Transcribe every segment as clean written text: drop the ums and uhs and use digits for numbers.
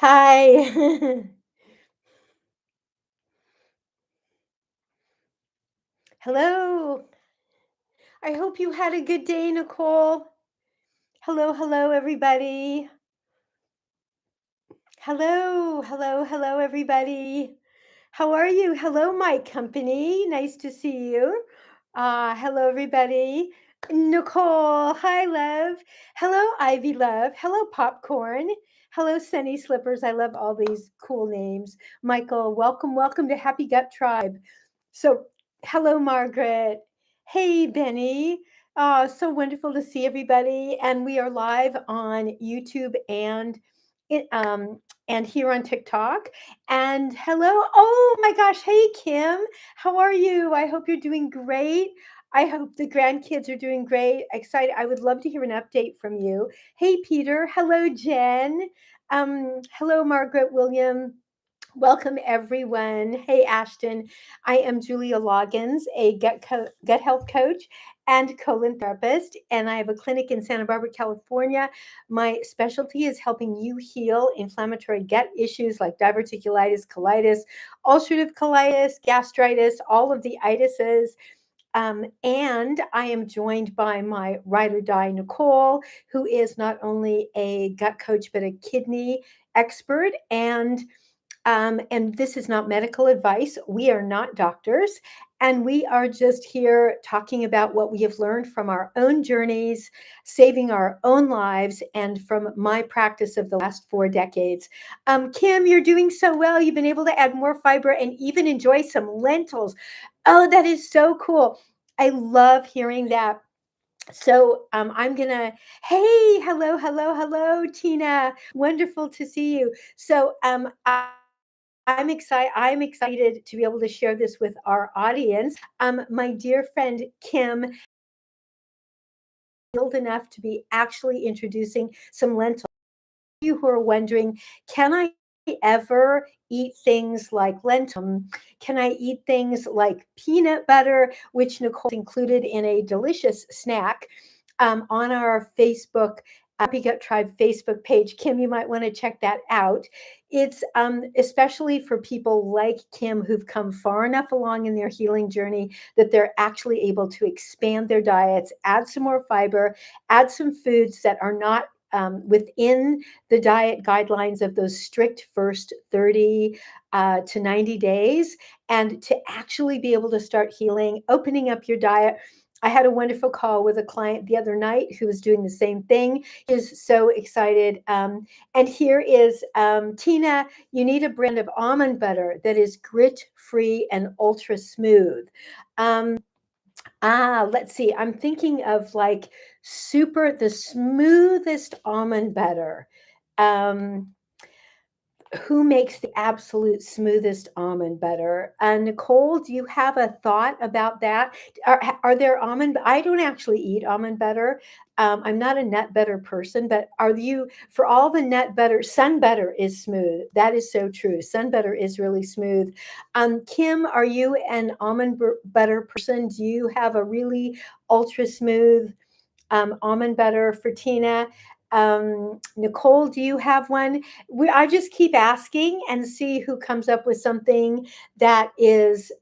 Hi. Hello. I hope you had a good day, Nicole. Hello, hello, everybody. Hello, hello, hello, everybody. How are you? Hello, my company. Nice to see you. Hello, everybody. Nicole. Hi, love. Hello, Ivy Love. Hello, Popcorn. Hello, Sunny Slippers. I love all these cool names. Michael, welcome, welcome to Happy Gut Tribe. So, hello, Margaret. Hey, Benny. So wonderful to see everybody. And we are live on YouTube it, um, and here on TikTok. And hello. Oh my gosh. Hey, Kim. How are you? I hope you're doing great. I hope the grandkids are doing great. Excited. I would love to hear an update from you. Hey, Peter. Hello, Jen. Hello, Margaret William. Welcome, everyone. Hey, Ashton. I am Julia Loggins, a gut health coach and colon therapist, and I have a clinic in Santa Barbara, California. My specialty is helping you heal inflammatory gut issues like diverticulitis, colitis, ulcerative colitis, gastritis, all of the itises. And I am joined by my ride or die, Nicole, who is not only a gut coach, but a kidney expert and this is not medical advice. We are not doctors. And we are just here talking about what we have learned from our own journeys, saving our own lives, and from my practice of the last 4 decades. Kim, you're doing so well. You've been able to add more fiber and even enjoy some lentils. Oh, that is so cool. I love hearing that. So I'm gonna, hey, hello, hello, hello, Tina. Wonderful to see you. So I'm excited. I'm excited to be able to share this with our audience. My dear friend Kim, old enough to be actually introducing some lentils. You who are wondering, can I ever eat things like lentil? Can I eat things like peanut butter, which Nicole included in a delicious snack on our Facebook Happy Gut Tribe Facebook page? Kim, you might want to check that out. It's especially for people like Kim who've come far enough along in their healing journey that they're actually able to expand their diets, add some more fiber, add some foods that are not within the diet guidelines of those strict first 30 to 90 days, and to actually be able to start healing, opening up your diet. I had a wonderful call with a client the other night who was doing the same thing. He is so excited. And here is Tina. You need a brand of almond butter that is grit free and ultra smooth. Um, let's see. I'm thinking of like the smoothest almond butter. Um, who makes the absolute smoothest almond butter? Nicole, do you have a thought about that? Are there almond? I don't actually eat almond butter. I'm not a nut butter person, but are you, for all the nut butter, sun butter is smooth. That is so true. Sun butter is really smooth. Kim, are you an butter person? Do you have a really ultra smooth almond butter for Tina? Nicole, do you have one? I just keep asking and see who comes up with something that is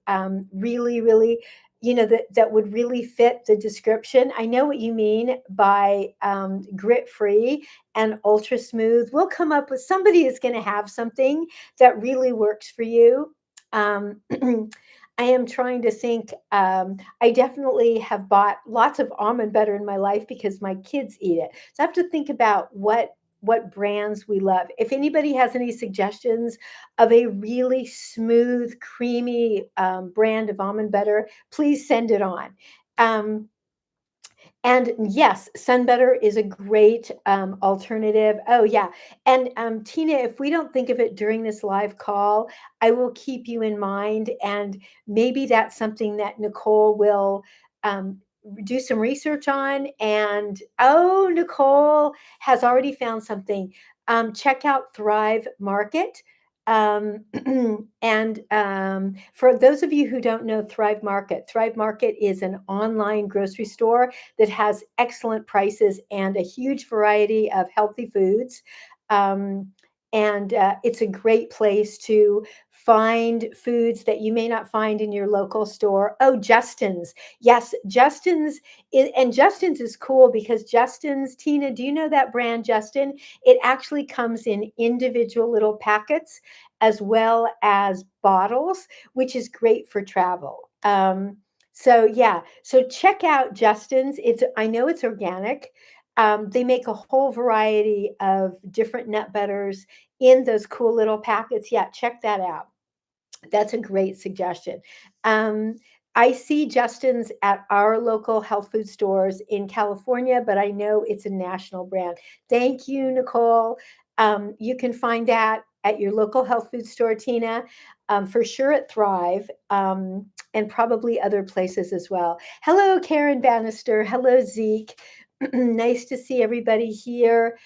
really, really, that would really fit the description. I know what you mean by grit free and ultra smooth. We'll come up with somebody is going to have something that really works for you. Um, I am trying to think. I definitely have bought lots of almond butter in my life because my kids eat it. So I have to think about what brands we love. If anybody has any suggestions of a really smooth, creamy brand of almond butter, please send it on. Um, and yes, sun butter is a great alternative. Oh, yeah. And Tina, if we don't think of it during this live call, I will keep you in mind. And maybe that's something that Nicole will um, do some research on. And oh, Nicole has already found something. Check out Thrive Market. And for those of you who don't know Thrive Market is an online grocery store that has excellent prices and a huge variety of healthy foods. Um, And it's a great place to find foods that you may not find in your local store. Oh, Justin's. Yes, Justin's. And Justin's is cool because Justin's, Tina, do you know that brand, Justin? It actually comes in individual little packets as well as bottles, which is great for travel. So yeah, so check out Justin's. It's I know it's organic. They make a whole variety of different nut butters in those cool little packets. Yeah, check that out. That's a great suggestion. Um, I see Justin's at our local health food stores in California, but I know it's a national brand. Thank you, Nicole. You can find that at your local health food store, Tina, for sure at Thrive, and probably other places as well. Hello, Karen Bannister. Hello, Zeke. Nice to see everybody here.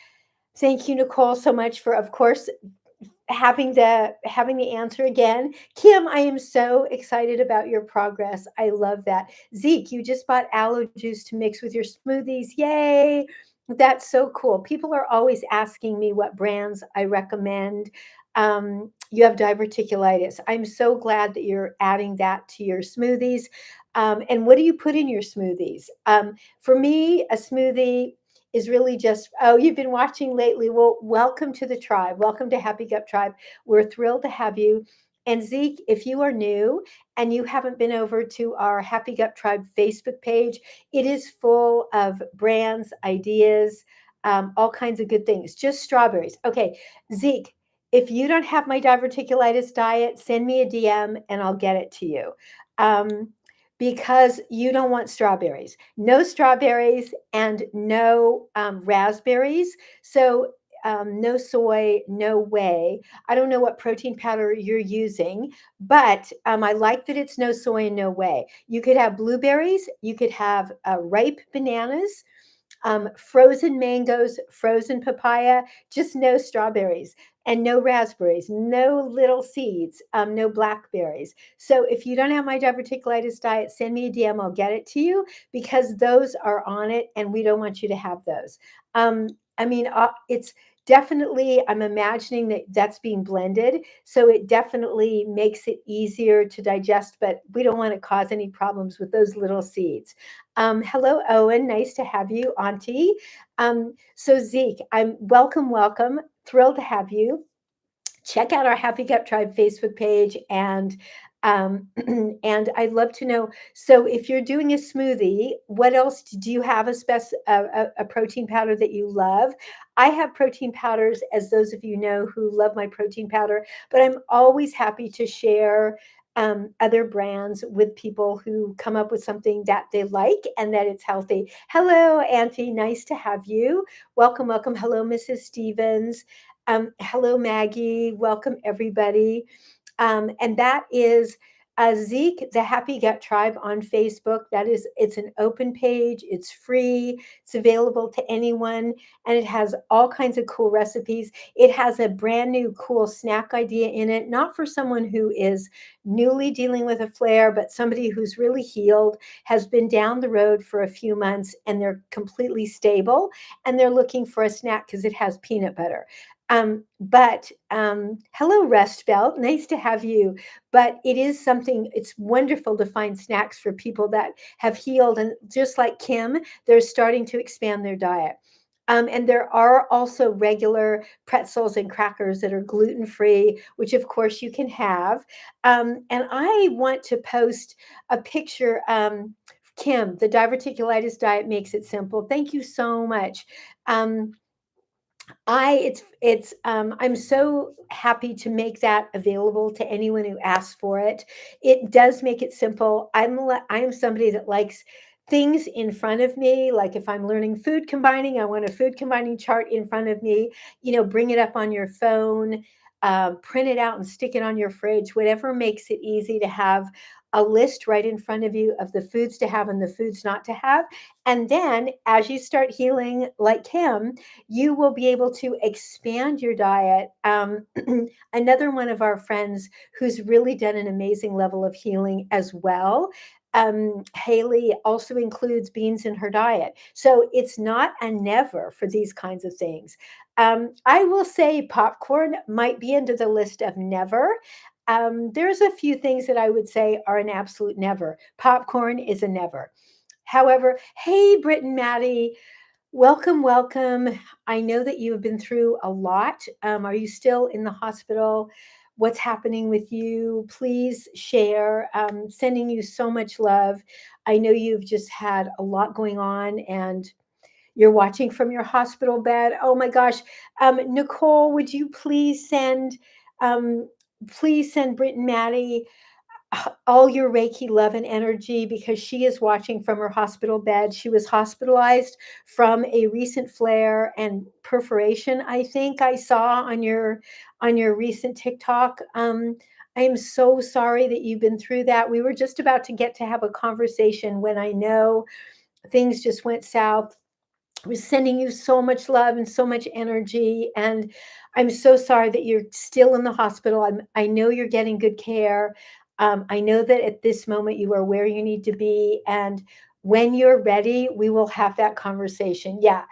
Thank you, Nicole, so much for, of course, having the answer again. Kim, I am so excited about your progress. I love that. Zeke, you just bought aloe juice to mix with your smoothies. Yay. That's so cool. People are always asking me what brands I recommend. You have diverticulitis. I'm so glad that you're adding that to your smoothies. And what do you put in your smoothies? For me, a smoothie is really just, oh, you've been watching lately. Well, welcome to the tribe. Welcome to Happy Gut Tribe. We're thrilled to have you. And Zeke, if you are new and you haven't been over to our Happy Gut Tribe Facebook page, it is full of brands, ideas, all kinds of good things. Just strawberries. Okay, Zeke, if you don't have my diverticulitis diet, send me a DM and I'll get it to you. Um, because you don't want strawberries. No strawberries and no raspberries. So no soy, no whey. I don't know what protein powder you're using, but I like that it's no soy and no whey. You could have blueberries, you could have ripe bananas, frozen mangoes, frozen papaya, just no strawberries and no raspberries, no little seeds, no blackberries. So if you don't have my diverticulitis diet, send me a DM. I'll get it to you because those are on it and we don't want you to have those. Um, it's definitely, I'm imagining that that's being blended. So it definitely makes it easier to digest, but we don't want to cause any problems with those little seeds. Hello, Owen. Nice to have you, Auntie. So Zeke, I'm welcome. Thrilled to have you. Check out our Happy Gut Tribe Facebook page um, and I'd love to know. So, if you're doing a smoothie, what else do you have a protein powder that you love? I have protein powders, as those of you know who love my protein powder, but I'm always happy to share other brands with people who come up with something that they like and that it's healthy. Hello, Auntie. Nice to have you. Welcome. Hello, Mrs. Stevens. Hello, Maggie. Welcome, everybody. And that is Zeke, the Happy Gut Tribe on Facebook. It's an open page. It's free. It's available to anyone, and it has all kinds of cool recipes. It has a brand new cool snack idea in it, not for someone who is newly dealing with a flare, but somebody who's really healed, has been down the road for a few months, and they're completely stable, and they're looking for a snack because it has peanut butter. But hello, Rest Belt. Nice to have you. But it is something, it's wonderful to find snacks for people that have healed. And just like Kim, they're starting to expand their diet. And there are also regular pretzels and crackers that are gluten free, which of course you can have. And I want to post a picture. Kim, the diverticulitis diet makes it simple. Thank you so much. Um, I'm so happy to make that available to anyone who asks for it. It does make it simple. I am somebody that likes things in front of me. Like if I'm learning food combining, I want a food combining chart in front of me. Bring it up on your phone, print it out and stick it on your fridge. Whatever makes it easy to have a list right in front of you of the foods to have and the foods not to have. And then as you start healing like Kim, you will be able to expand your diet. Another one of our friends who's really done an amazing level of healing as well. Haley also includes beans in her diet. So it's not a never for these kinds of things. I will say popcorn might be under the list of never. There's a few things that I would say are an absolute never. Popcorn is a never. However, hey, Britt and Maddie, welcome, welcome. I know that you have been through a lot. Are you still in the hospital? What's happening with you? Please share. Sending you so much love. I know you've just had a lot going on and you're watching from your hospital bed. Oh my gosh. Nicole, would you um, please send Britt and Maddie all your Reiki love and energy because she is watching from her hospital bed. She was hospitalized from a recent flare and perforation, I think I saw on your recent TikTok. I am so sorry that you've been through that. We were just about to get to have a conversation when I know things just went south. We're sending you so much love and so much energy. And I'm so sorry that you're still in the hospital. I know you're getting good care. I know that at this moment you are where you need to be. And when you're ready, we will have that conversation. Yeah.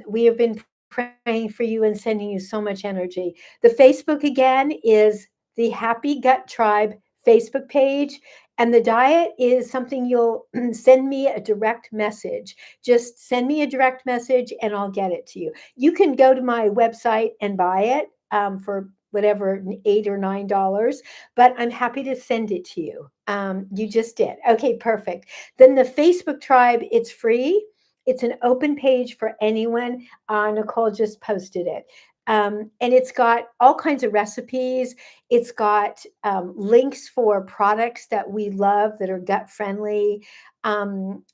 We have been praying for you and sending you so much energy. The Facebook again is the Happy Gut Tribe Facebook page. And the diet is something you'll send me a direct message. Just send me a direct message and I'll get it to you. You can go to my website and buy it for whatever $8 or $9, but I'm happy to send it to you. You just did. Okay, perfect. Then the Facebook tribe, it's free. It's an open page for anyone. Nicole just posted it. And it's got all kinds of recipes. It's got links for products that we love that are gut friendly.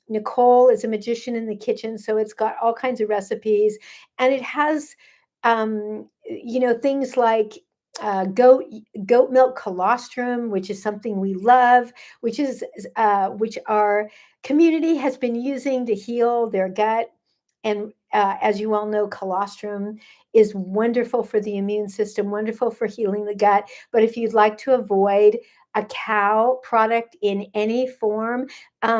Nicole is a magician in the kitchen, so it's got all kinds of recipes, and it has, things like goat milk colostrum, which is something we love, which our community has been using to heal their gut. And as you all know, colostrum is wonderful for the immune system, wonderful for healing the gut. But if you'd like to avoid a cow product in any form,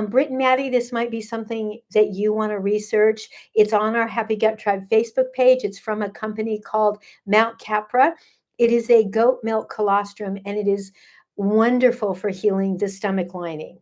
Britt and Maddie, this might be something that you want to research. It's on our Happy Gut Tribe Facebook page. It's from a company called Mount Capra. It is a goat milk colostrum, and it is wonderful for healing the stomach lining.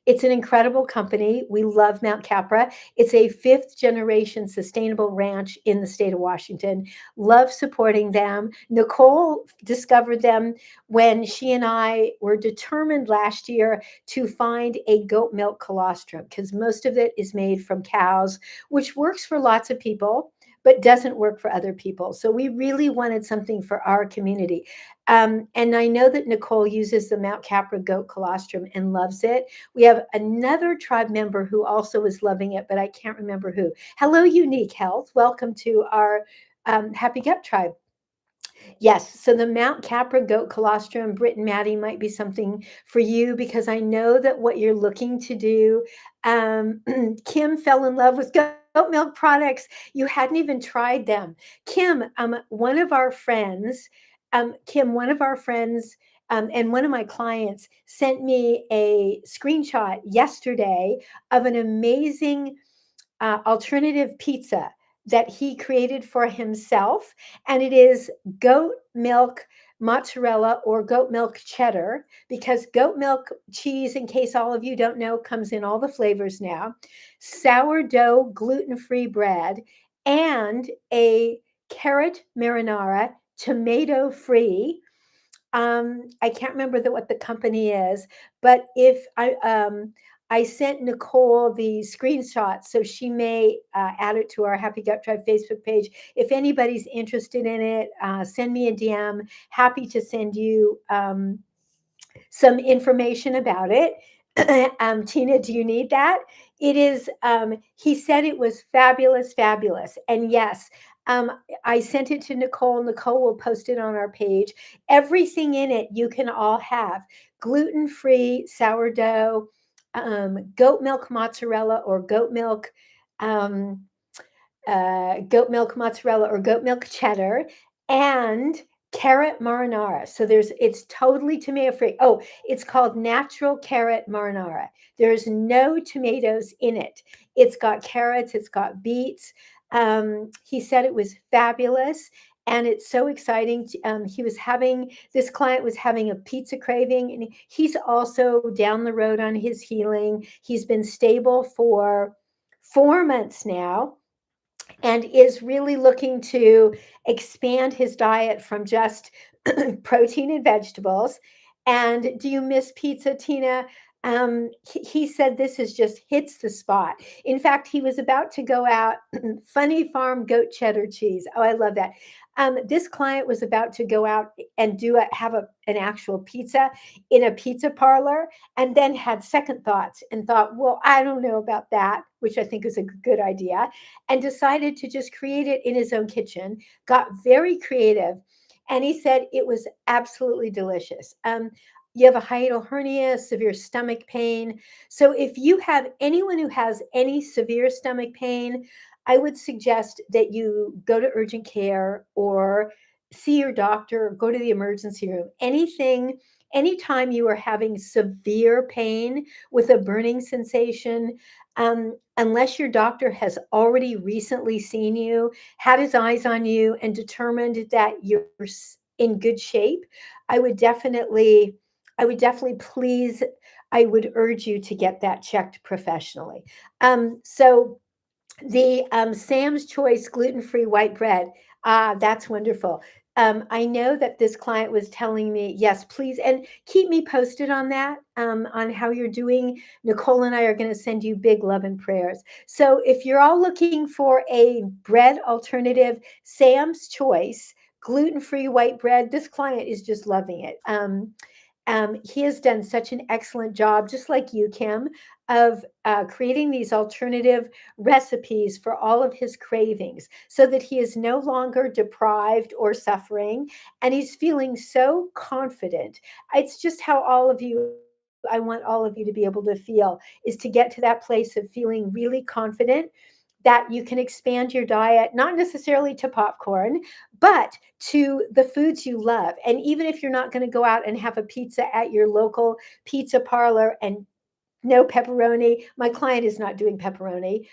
It's an incredible company. We love Mount Capra. It's a fifth generation sustainable ranch in the state of Washington. Love supporting them. Nicole discovered them when she and I were determined last year to find a goat milk colostrum because most of it is made from cows, which works for lots of people but doesn't work for other people. So we really wanted something for our community. And I know that Nicole uses the Mount Capra goat colostrum and loves it. We have another tribe member who also is loving it, but I can't remember who. Hello, Unique Health. Welcome to our Happy Gut Tribe. Yes, so the Mount Capra goat colostrum, Britt and Maddie, might be something for you because I know that what you're looking to do. Kim fell in love with goat milk products. You hadn't even tried them. Kim, one of our friends, and one of my clients sent me a screenshot yesterday of an amazing alternative pizza that he created for himself. And it is goat milk mozzarella or goat milk cheddar, because goat milk cheese, in case all of you don't know, comes in all the flavors now, sourdough gluten free bread, and a carrot marinara tomato free. I can't remember what the company is, but if I sent Nicole the screenshots, so she may add it to our Happy Gut Tribe Facebook page. If anybody's interested in it, send me a DM. Happy to send you some information about it. Tina, do you need that? It is, he said it was fabulous, fabulous. And yes, um, I sent it to Nicole. Nicole will post it on our page. Everything in it you can all have: gluten free sourdough, goat milk mozzarella or um, goat milk mozzarella or goat milk cheddar, and carrot marinara. So it's totally tomato free. Oh, it's called natural carrot marinara. There's no tomatoes in it. It's got carrots, it's got beets. He said it was fabulous. And it's so exciting. This client was having a pizza craving, and he's also down the road on his healing. He's been stable for 4 months now and is really looking to expand his diet from just protein and vegetables. And do you miss pizza, Tina? He said this is just hits the spot. In fact, he was about to go out. Funny Farm goat cheddar cheese. Oh, I love that. This client was about to go out and have an actual pizza in a pizza parlor, and then had second thoughts and thought, well, I don't know about that, which I think is a good idea, and decided to just create it in his own kitchen, got very creative. And he said it was absolutely delicious. You have a hiatal hernia, severe stomach pain. So if you have anyone who has any severe stomach pain, I would suggest that you go to urgent care or see your doctor, or go to the emergency room. Anytime you are having severe pain with a burning sensation, unless your doctor has already recently seen you, had his eyes on you, and determined that you're in good shape, I would definitely, please, I would urge you to get that checked professionally. So the Sam's Choice gluten-free white bread. Ah, that's wonderful. I know that this client was telling me, yes, please, and keep me posted on that, on how you're doing. Nicole and I are going to send you big love and prayers. So if you're all looking for a bread alternative, Sam's Choice gluten-free white bread, this client is just loving it. He has done such an excellent job, just like you, Kim, of creating these alternative recipes for all of his cravings so that he is no longer deprived or suffering, and he's feeling so confident. It's just how I want all of you to be able to feel, is to get to that place of feeling really confident that you can expand your diet, not necessarily to popcorn, but to the foods you love. And even if you're not going to go out and have a pizza at your local pizza parlor, and no pepperoni, my client is not doing pepperoni,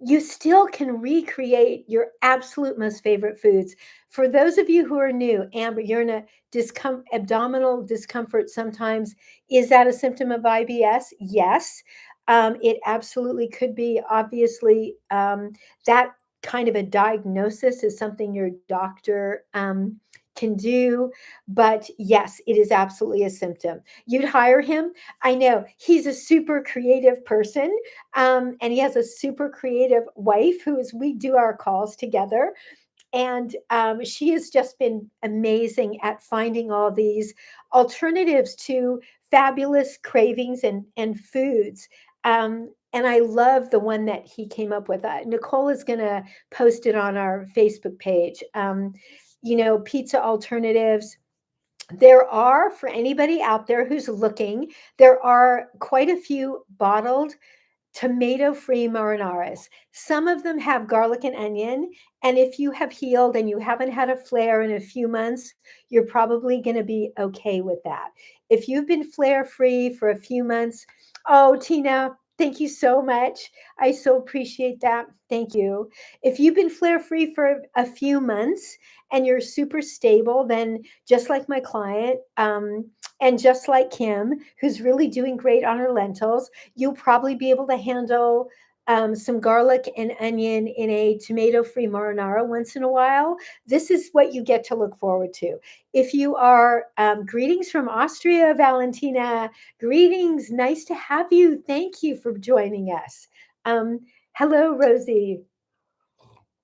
you still can recreate your absolute most favorite foods. For those of you who are new, Amber, you're in a abdominal discomfort sometimes. Is that a symptom of IBS? Yes. It absolutely could be. Obviously, that kind of a diagnosis is something your doctor can do. But yes, it is absolutely a symptom. You'd hire him. I know he's a super creative person, and he has a super creative wife we do our calls together. And she has just been amazing at finding all these alternatives to fabulous cravings and foods. And I love the one that he came up with. Nicole is going to post it on our Facebook page. Pizza alternatives. There are, for anybody out there who's looking, there are quite a few bottled tomato-free marinaras. Some of them have garlic and onion, and if you have healed and you haven't had a flare in a few months, you're probably going to be okay with that. If you've been flare-free for a few months, oh, Tina, thank you so much. I so appreciate that. Thank you. If you've been flare-free for a few months and you're super stable, then just like my client, and just like Kim, who's really doing great on her lentils, you'll probably be able to handle some garlic and onion in a tomato-free marinara once in a while. This is what you get to look forward to. If you are, greetings from Austria, Valentina. Greetings. Nice to have you. Thank you for joining us. Hello, Rosie.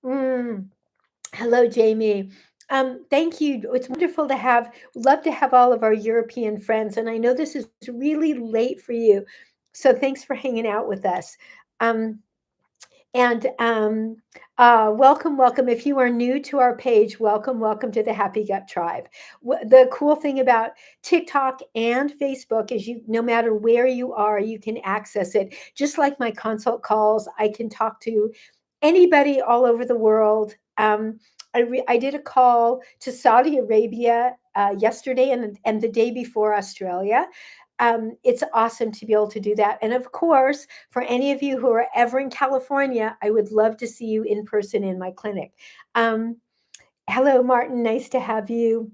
Mm, hello, Jamie. Thank you. It's wonderful to love to have all of our European friends. And I know this is really late for you. So thanks for hanging out with us. Um, and welcome, welcome. If you are new to our page, welcome, welcome to the Happy Gut Tribe. The cool thing about TikTok and Facebook is no matter where you are, you can access it. Just like my consult calls, I can talk to anybody all over the world Um, I did a call to Saudi Arabia yesterday and the day before Australia. It's awesome to be able to do that. And of course, for any of you who are ever in California, I would love to see you in person in my clinic. Um, Hello, Martin. Nice to have you.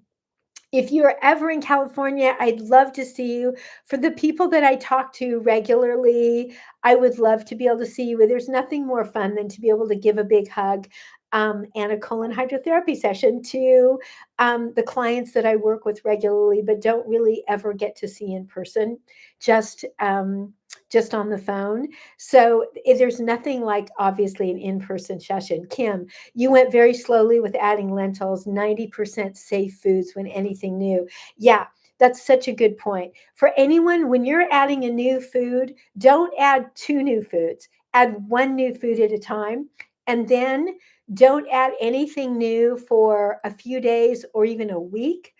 If you're ever in California, I'd love to see you. For the people that I talk to regularly, I would love to be able to see you. There's nothing more fun than to be able to give a big hug and a colon hydrotherapy session to the clients that I work with regularly, but don't really ever get to see in person, just just on the phone. So there's nothing like obviously an in-person session. Kim, you went very slowly with adding lentils, 90% safe foods when anything new. Yeah, that's such a good point. For anyone, when you're adding a new food, don't add two new foods. Add one new food at a time. And then don't add anything new for a few days or even a week.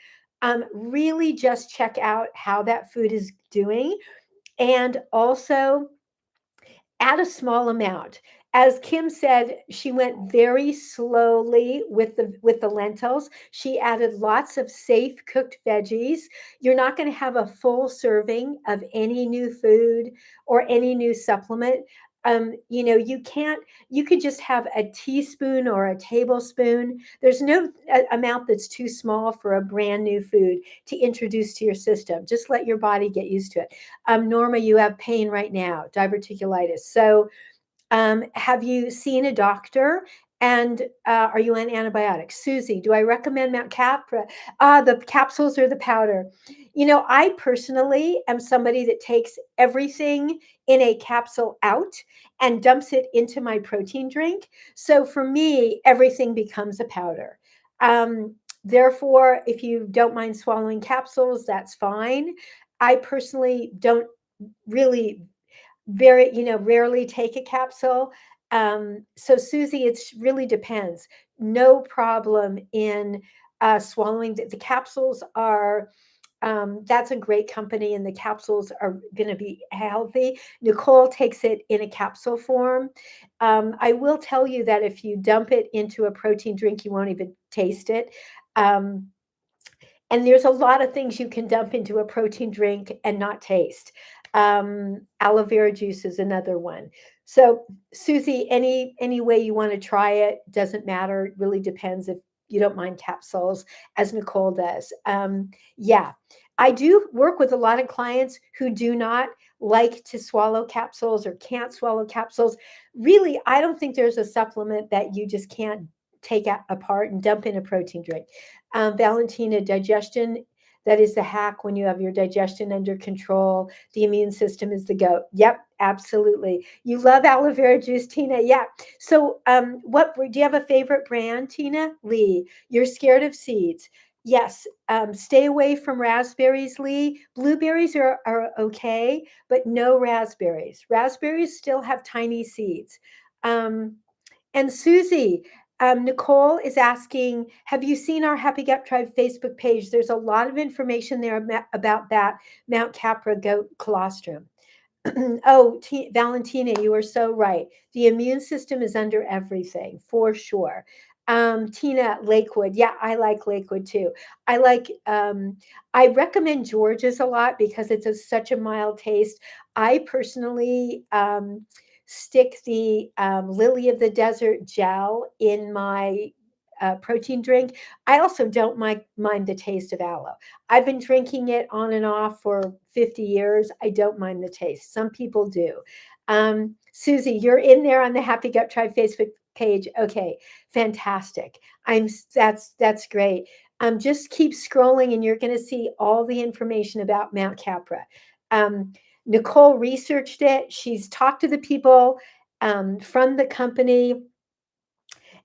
Really just check out how that food is doing. And also, add a small amount. As Kim said, she went very slowly with the lentils. She added lots of safe cooked veggies. You're not going to have a full serving of any new food or any new supplement. You can't, you could just have a teaspoon or a tablespoon. There's no amount that's too small for a brand new food to introduce to your system. Just let your body get used to it. Norma, you have pain right now, diverticulitis. So have you seen a doctor? And are you on antibiotics? Susie, do I recommend Mount Capra? The capsules or the powder? I personally am somebody that takes everything in a capsule out and dumps it into my protein drink. So for me, everything becomes a powder. Therefore, if you don't mind swallowing capsules, that's fine. I personally don't really rarely take a capsule. So Susie, it really depends. No problem in swallowing. The capsules are, that's a great company and the capsules are going to be healthy. Nicole takes it in a capsule form. I will tell you that if you dump it into a protein drink, you won't even taste it. Um, and there's a lot of things you can dump into a protein drink and not taste. Aloe vera juice is another one. So, Susie, any way you want to try it doesn't matter. It really depends if you don't mind capsules, as Nicole does. Yeah, I do work with a lot of clients who do not like to swallow capsules or can't swallow capsules. Really, I don't think there's a supplement that you just can't take apart and dump in a protein drink. Valentina, digestion, that is the hack when you have your digestion under control. The immune system is the goat. Yep, absolutely. You love aloe vera juice, Tina. Yeah. So, what do you have a favorite brand, Tina? Lee. You're scared of seeds. Yes. Stay away from raspberries, Lee. Blueberries are okay, but no raspberries. Raspberries still have tiny seeds. Um, and Susie, Nicole is asking, have you seen our Happy Gut Tribe Facebook page? There's a lot of information there about that Mount Capra goat colostrum. Oh, Valentina, you are so right. The immune system is under everything for sure. Tina, Lakewood. Yeah, I like Lakewood too. I recommend George's a lot because it's such a mild taste. I personally stick the Lily of the Desert gel in my protein drink. I also don't mind the taste of aloe. I've been drinking it on and off for 50 years. I don't mind the taste. Some people do. Susie, you're in there on the Happy Gut Tribe Facebook page. Okay, fantastic. That's great. Just keep scrolling and you're going to see all the information about Mount Capra. Nicole researched it. She's talked to the people from the company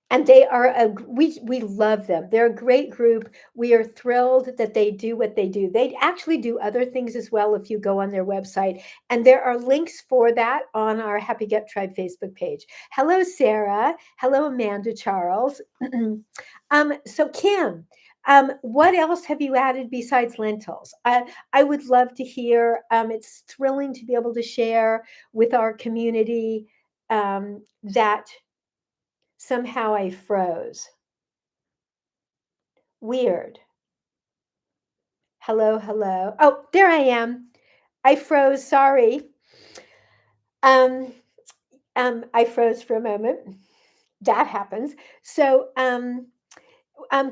and they are we love them. They're a great group. We are thrilled that they do what they do. They actually do other things as well if you go on their website, and there are links for that on our Happy Gut Tribe Facebook page. Hello, Sarah. Hello, Amanda Charles. So Kim, what else have you added besides lentils? I would love to hear. It's thrilling to be able to share with our community that Somehow I froze. Weird. Hello, hello. Oh, there I am. I froze. Sorry. Um, I froze for a moment. That happens. So,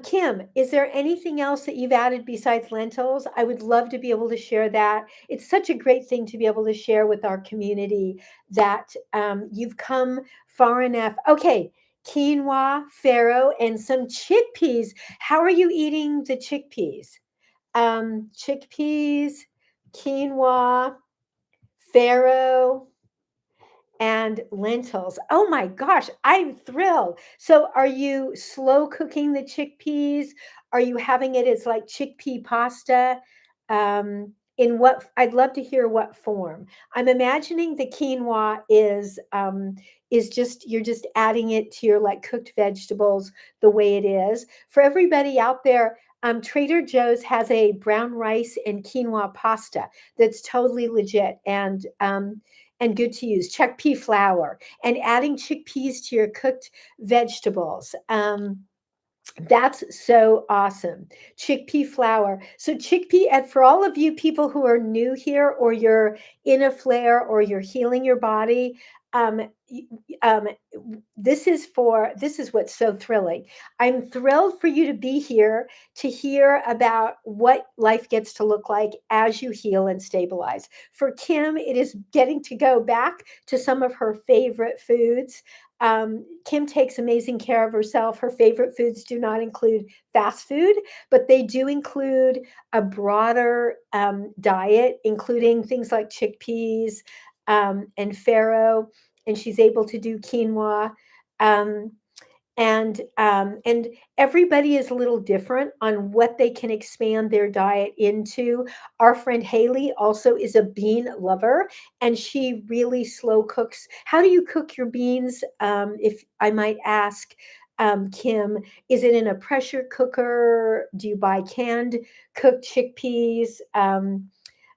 Kim, is there anything else that you've added besides lentils? I would love to be able to share that. It's such a great thing to be able to share with our community that you've come far enough. Okay, quinoa, farro, and some chickpeas. How are you eating the chickpeas? Chickpeas, quinoa, farro, and lentils. Oh my gosh, I'm thrilled. So, are you slow cooking the chickpeas? Are you having it as like chickpea pasta? In what? I'd love to hear what form. I'm imagining the quinoa is just you're just adding it to your like cooked vegetables the way it is. For everybody out there, Trader Joe's has a brown rice and quinoa pasta that's totally legit and good to use. Chickpea flour and adding chickpeas to your cooked vegetables. That's so awesome. Chickpea flour. So chickpea, and for all of you people who are new here, or you're in a flare, or you're healing your body, um, um, this is what's so thrilling. I'm thrilled for you to be here to hear about what life gets to look like as you heal and stabilize. For Kim, it is getting to go back to some of her favorite foods. Kim takes amazing care of herself. Her favorite foods do not include fast food, but they do include a broader diet, including things like chickpeas and farro, and she's able to do quinoa. Um, and everybody is a little different on what they can expand their diet into. Our friend Haley also is a bean lover, and she really slow cooks. How do you cook your beans, if I might ask, Kim? Is it in a pressure cooker? Do you buy canned cooked chickpeas?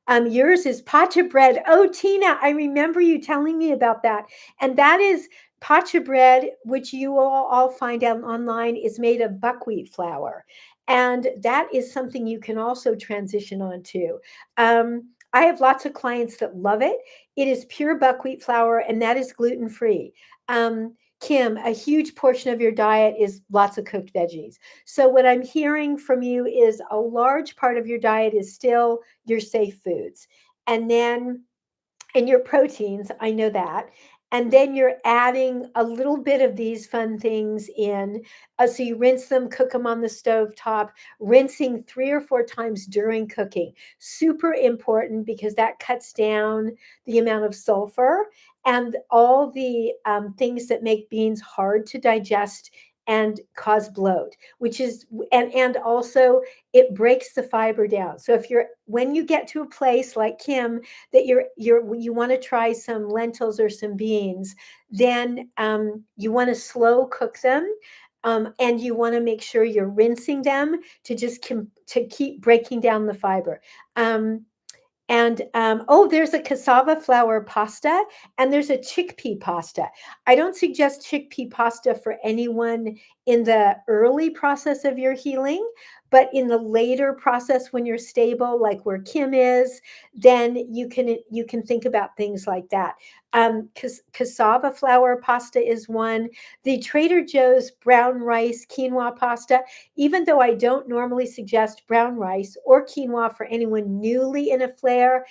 Yours is pacha bread. Oh, Tina, I remember you telling me about that. And that is pacha bread, which you will all find out online, is made of buckwheat flour. And that is something you can also transition onto. I have lots of clients that love it. It is pure buckwheat flour, and that is gluten free. Kim, a huge portion of your diet is lots of cooked veggies. So, what I'm hearing from you is a large part of your diet is still your safe foods. And then and your proteins, I know that. And then you're adding a little bit of these fun things in. So you rinse them, cook them on the stove top, rinsing 3 or 4 times during cooking. Super important because that cuts down the amount of sulfur and all the things that make beans hard to digest and cause bloat, which is and also it breaks the fiber down. So if you're when you get to a place like Kim that you want to try some lentils or some beans, then you want to slow cook them. And you want to make sure you're rinsing them to to keep breaking down the fiber. Um, and there's a cassava flour pasta and there's a chickpea pasta. I don't suggest chickpea pasta for anyone in the early process of your healing, but in the later process when you're stable, like where Kim is, then you can think about things like that. Cassava flour pasta is one. The Trader Joe's brown rice quinoa pasta, even though I don't normally suggest brown rice or quinoa for anyone newly in a flare,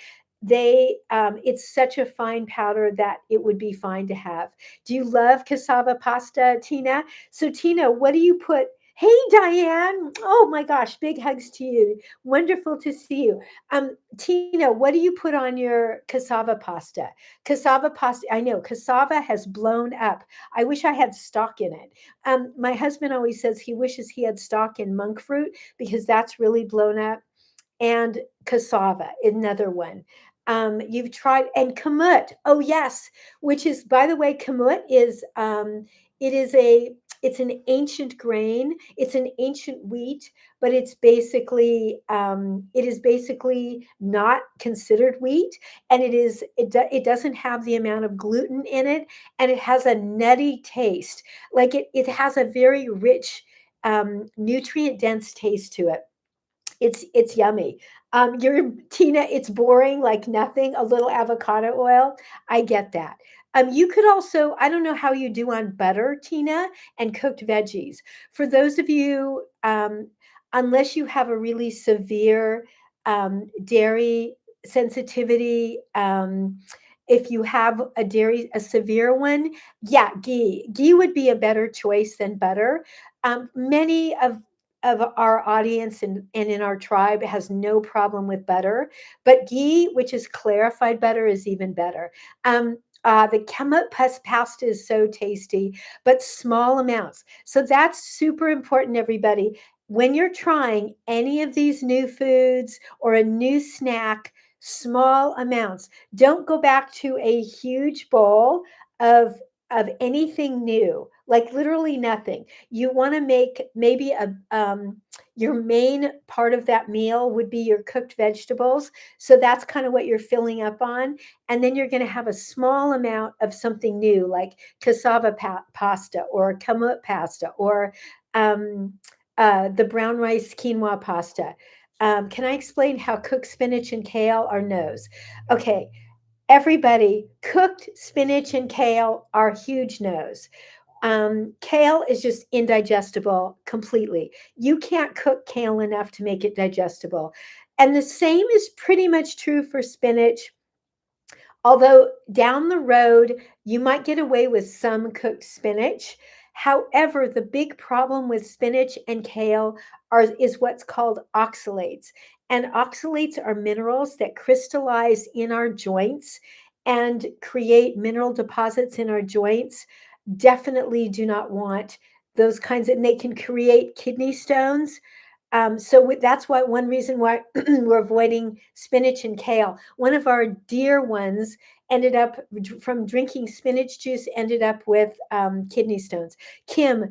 it's such a fine powder that it would be fine to have. Do you love cassava pasta, Tina? So, Tina, what do you put? Hey, Diane. Oh my gosh, big hugs to you. Wonderful to see you. Tina, what do you put on your cassava pasta? Cassava pasta, I know cassava has blown up. I wish I had stock in it. My husband always says he wishes he had stock in monk fruit because that's really blown up. And cassava, another one. You've tried and kamut. Oh yes, which is, by the way, kamut is it is a it's an ancient grain. It's an ancient wheat, but it is basically not considered wheat, and it doesn't have the amount of gluten in it, and it has a nutty taste. Like it has a very rich, nutrient dense taste to it. It's yummy. You're Tina, it's boring like nothing, a little avocado oil. I get that. You could also, I don't know how you do on butter, Tina, and cooked veggies. For those of you, unless you have a really severe dairy sensitivity, if you have a severe one, yeah, ghee would be a better choice than butter. Many of our audience and in our tribe has no problem with butter, but ghee, which is clarified butter, is even better. The kemut pasta is so tasty, but small amounts. So that's super important, everybody. When you're trying any of these new foods or a new snack, small amounts. Don't go back to a huge bowl of anything new, like literally nothing. You want to make maybe your main part of that meal would be your cooked vegetables. So that's kind of what you're filling up on. And then you're going to have a small amount of something new, like cassava pasta or kamut pasta or um, the brown rice quinoa pasta. Can I explain how cooked spinach and kale are no's? Okay, everybody, cooked spinach and kale are huge no's. Kale is just indigestible completely. You can't cook kale enough to make it digestible. And the same is pretty much true for spinach. Although down the road, you might get away with some cooked spinach. However, the big problem with spinach and kale is what's called oxalates. And oxalates are minerals that crystallize in our joints and create mineral deposits in our joints. Definitely do not want those kinds of, and they can create kidney stones. That's why one reason why we're avoiding spinach and kale. One of our dear ones ended up from drinking spinach juice, ended up with kidney stones. Kim,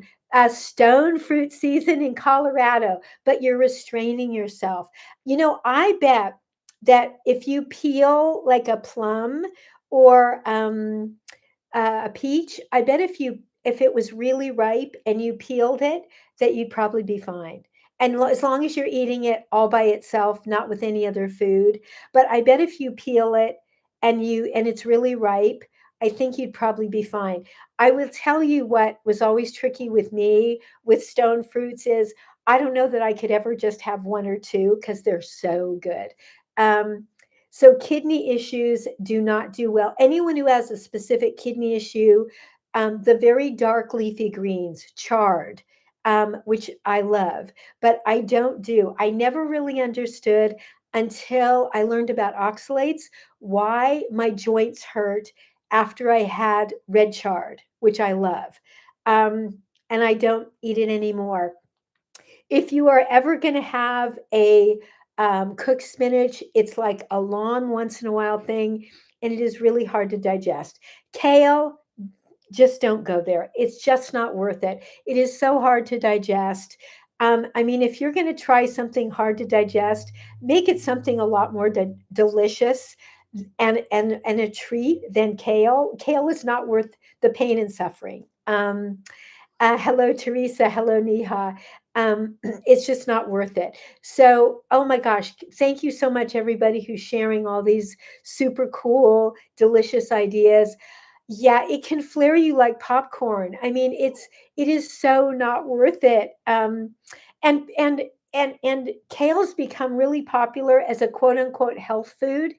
stone fruit season in Colorado, but you're restraining yourself. I bet that if you peel like a plum or a peach, I bet if it was really ripe and you peeled it, that you'd probably be fine. And as long as you're eating it all by itself, not with any other food. But I bet if you peel it and it's really ripe, I think you'd probably be fine. I will tell you what was always tricky with me with stone fruits is I don't know that I could ever just have one or two because they're so good. Um, so kidney issues do not do well. Anyone who has a specific kidney issue, the very dark leafy greens, chard, which I love, but I don't do. I never really understood until I learned about oxalates why my joints hurt after I had red chard, which I love. And I don't eat it anymore. If you are ever going to have a cooked spinach, it's like a long once in a while thing, and it is really hard to digest. Kale, just don't go there. It's just not worth it. It is so hard to digest. I mean, if you're going to try something hard to digest, make it something a lot more delicious and a treat than kale. Kale is not worth the pain and suffering. Hello, Teresa. Hello, Neha. It's just not worth it. So, oh my gosh, thank you so much, everybody who's sharing all these super cool, delicious ideas. Yeah, it can flare you like popcorn. I mean, it is so not worth it. And and and kale's become really popular as a quote unquote health food.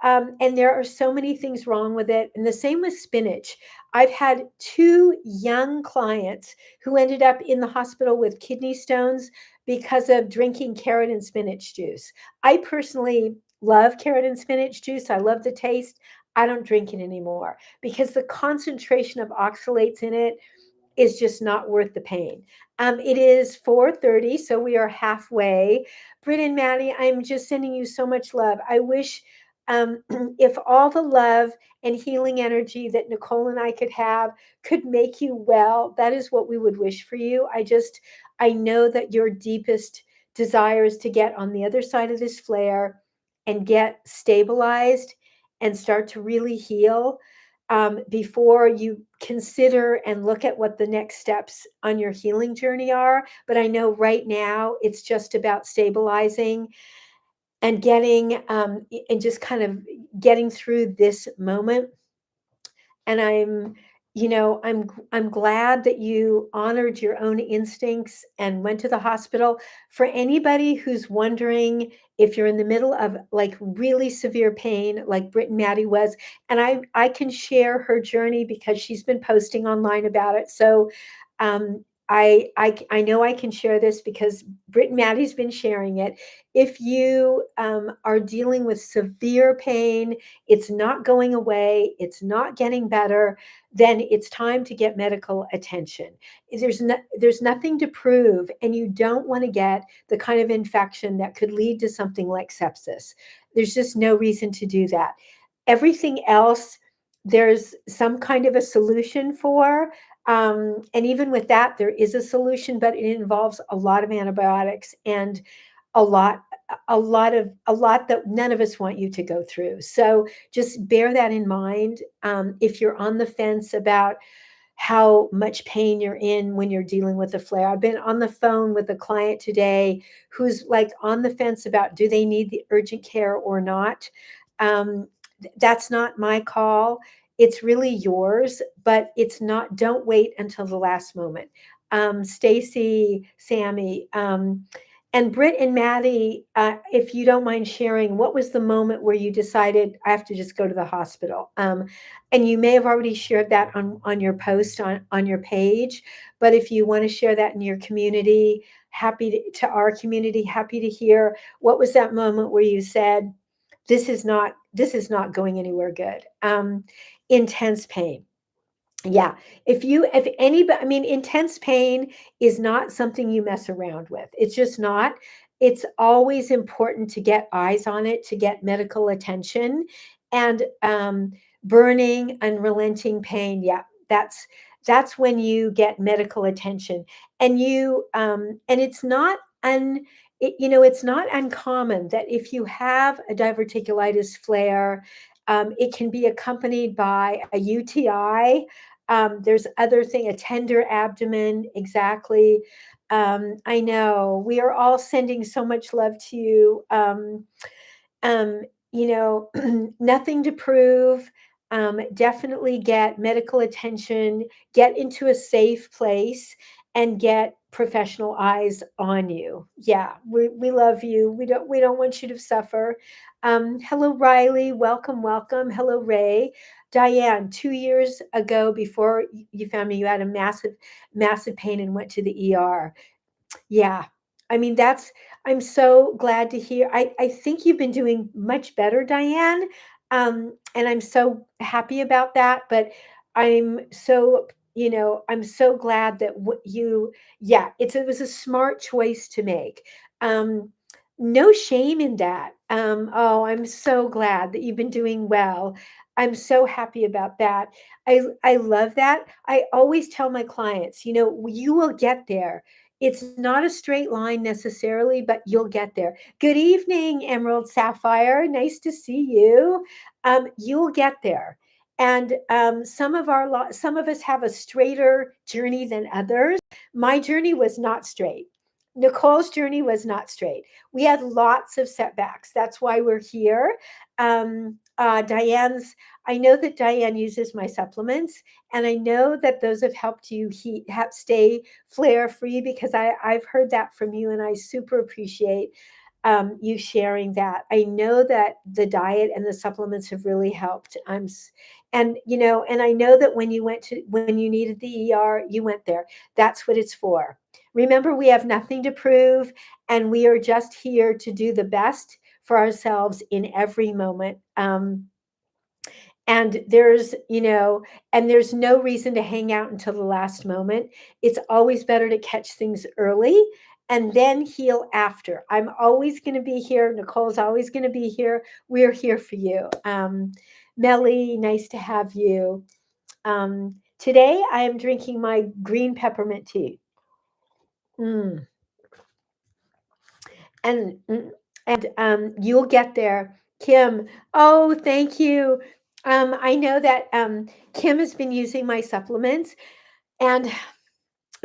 And there are so many things wrong with it. And the same with spinach. I've had two young clients who ended up in the hospital with kidney stones because of drinking carrot and spinach juice. I personally love carrot and spinach juice. I love the taste. I don't drink it anymore because the concentration of oxalates in it is just not worth the pain. It is 4:30, so we are halfway. Britt and Maddie, I'm just sending you so much love. I wish um, if all the love and healing energy that Nicole and I could have could make you well, that is what we would wish for you. I know that your deepest desire is to get on the other side of this flare and get stabilized and start to really heal, before you consider and look at what the next steps on your healing journey are. But I know right now it's just about stabilizing and getting, and just kind of getting through this moment. And I'm glad that you honored your own instincts and went to the hospital. For anybody who's wondering if you're in the middle of like really severe pain like Britt and Maddie was, and I can share her journey because she's been posting online about it. So I know I can share this because Britt and Maddie's been sharing it. If you are dealing with severe pain, it's not going away, it's not getting better, then it's time to get medical attention. There's nothing to prove, and you don't want to get the kind of infection that could lead to something like sepsis. There's just no reason to do that. Everything else, there's some kind of a solution for. And even with that, there is a solution, but it involves a lot of antibiotics and a lot a lot that none of us want you to go through. So just bear that in mind. If you're on the fence about how much pain you're in when you're dealing with a flare, I've been on the phone with a client today who's like on the fence about do they need the urgent care or not. um, that's not my call. It's really yours, but it's not. Don't wait until the last moment. Stacy, Sammy, and Britt and Maddie, if you don't mind sharing, what was the moment where you decided I have to just go to the hospital? And you may have already shared that on your post on your page, but if you want to share that in your community, to our community, happy to hear what was that moment where you said, this is not going anywhere good. Intense pain. Yeah. If anybody, I mean, intense pain is not something you mess around with. It's just not. It's always important to get eyes on it, to get medical attention. And burning, unrelenting pain. Yeah, that's when you get medical attention. And it's not it's not uncommon that if you have a diverticulitis flare, it can be accompanied by a UTI. There's other thing, a tender abdomen, exactly. I know we are all sending so much love to you. Um, Nothing to prove. Definitely get medical attention, get into a safe place, and get professional eyes on you. Yeah, we love you. We don't want you to suffer. Hello, Riley. Welcome, welcome. Hello, Ray. Diane, 2 years ago, before you found me, you had a massive pain and went to the ER. Yeah. I mean, I'm so glad to hear. I think you've been doing much better, Diane. And I'm so happy about that. But I'm so, I'm so glad that yeah, it was a smart choice to make. Um, no shame in that. Oh, I'm so glad that you've been doing well. I'm so happy about that. I love that. I always tell my clients, you will get there. It's not a straight line necessarily, but you'll get there. Good evening, Emerald Sapphire. Nice to see you. You'll get there. And some of us have a straighter journey than others. My journey was not straight. Nicole's journey was not straight. We had lots of setbacks. That's why we're here. Diane's, I know that Diane uses my supplements, and I know that those have helped you stay flare free, because I've heard that from you, and I super appreciate you sharing that. I know that the diet and the supplements have really helped. And I know that when you needed the ER, you went there. That's what it's for. Remember, we have nothing to prove, and we are just here to do the best for ourselves in every moment. And there's no reason to hang out until the last moment. It's always better to catch things early and then heal after. I'm always going to be here. Nicole's always going to be here. We're here for you. Melly, nice to have you. Today I am drinking my green peppermint tea. Mm. And you'll get there. Kim, oh, thank you. I know that Kim has been using my supplements. And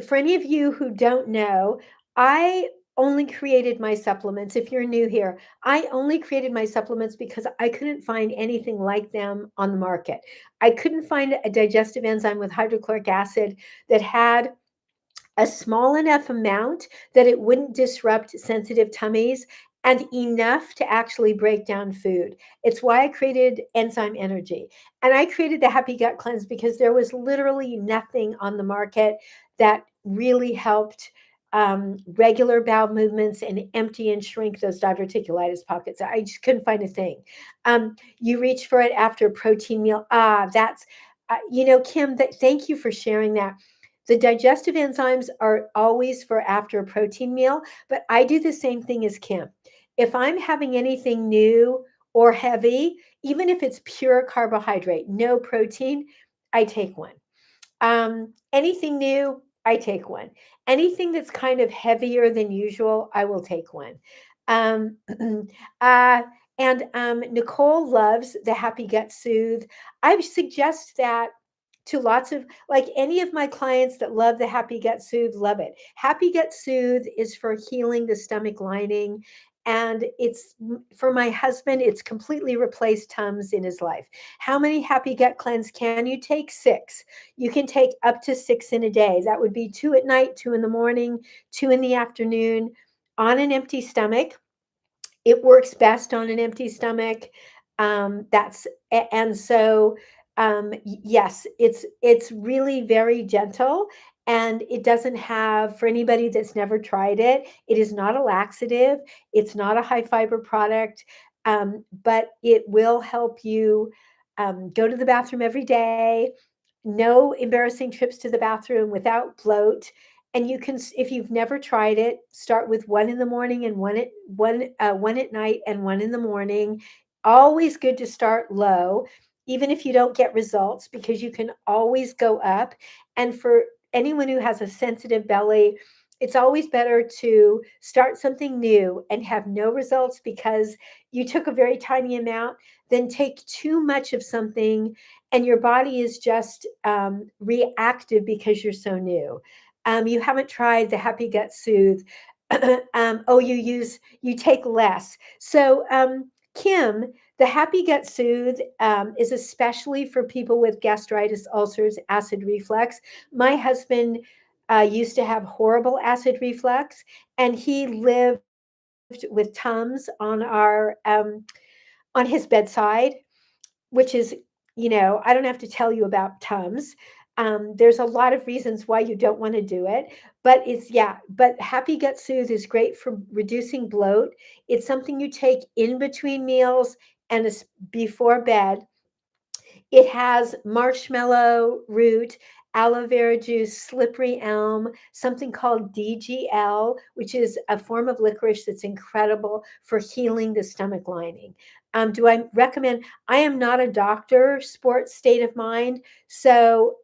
for any of you who don't know, I only created my supplements. If you're new here, I only created my supplements because I couldn't find anything like them on the market. I couldn't find a digestive enzyme with hydrochloric acid that had a small enough amount that it wouldn't disrupt sensitive tummies and enough to actually break down food. It's why I created Enzyme Energy. And I created the Happy Gut Cleanse because there was literally nothing on the market that really helped regular bowel movements and empty and shrink those diverticulitis pockets. I just couldn't find a thing. You reach for it after a protein meal. That's, Kim, thank you for sharing that. The digestive enzymes are always for after a protein meal, but I do the same thing as Kim. If I'm having anything new or heavy, even if it's pure carbohydrate, no protein, I take one. Anything new, I take one. Anything that's kind of heavier than usual, I will take one. Um, uh, and Nicole loves the Happy Gut Soothe. I suggest that to lots of, like, any of my clients that love the Happy Gut Soothe, love it. Happy Gut Soothe is for healing the stomach lining. And it's for my husband, it's completely replaced Tums in his life. How many Happy Gut Cleanse can you take? 6. You can take up to 6 in a day. That would be 2 at night, 2 in the morning, 2 in the afternoon on an empty stomach. It works best on an empty stomach. That's and so yes, it's really very gentle, and it doesn't have, for anybody that's never tried it, it is not a laxative. It's not a high fiber product, but it will help you go to the bathroom every day. No embarrassing trips to the bathroom without bloat. And you can, if you've never tried it, start with 1 in the morning and one at night and 1 in the morning. Always good to start low, even if you don't get results, because you can always go up. And for anyone who has a sensitive belly, it's always better to start something new and have no results because you took a very tiny amount than take too much of something and your body is just reactive because you're so new. You haven't tried the Happy Gut Soothe. You take less. So, Kim, the Happy Gut Soothe is especially for people with gastritis, ulcers, acid reflux. My husband used to have horrible acid reflux, and he lived with Tums on his bedside, which is, I don't have to tell you about Tums. There's a lot of reasons why you don't want to do it, but but Happy Gut Soothe is great for reducing bloat. It's something you take in between meals and before bed. It has marshmallow root, aloe vera juice, slippery elm, something called DGL, which is a form of licorice that's incredible for healing the stomach lining. Do I recommend? I am not a doctor, sports state of mind. So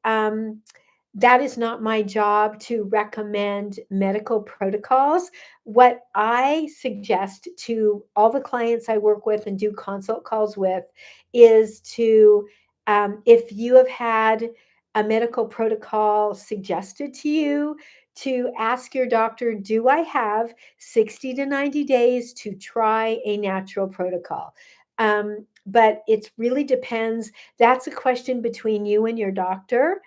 that is not my job to recommend medical protocols. What I suggest to all the clients I work with and do consult calls with is to, if you have had a medical protocol suggested to you, to ask your doctor, do I have 60 to 90 days to try a natural protocol? But it really depends. That's a question between you and your doctor.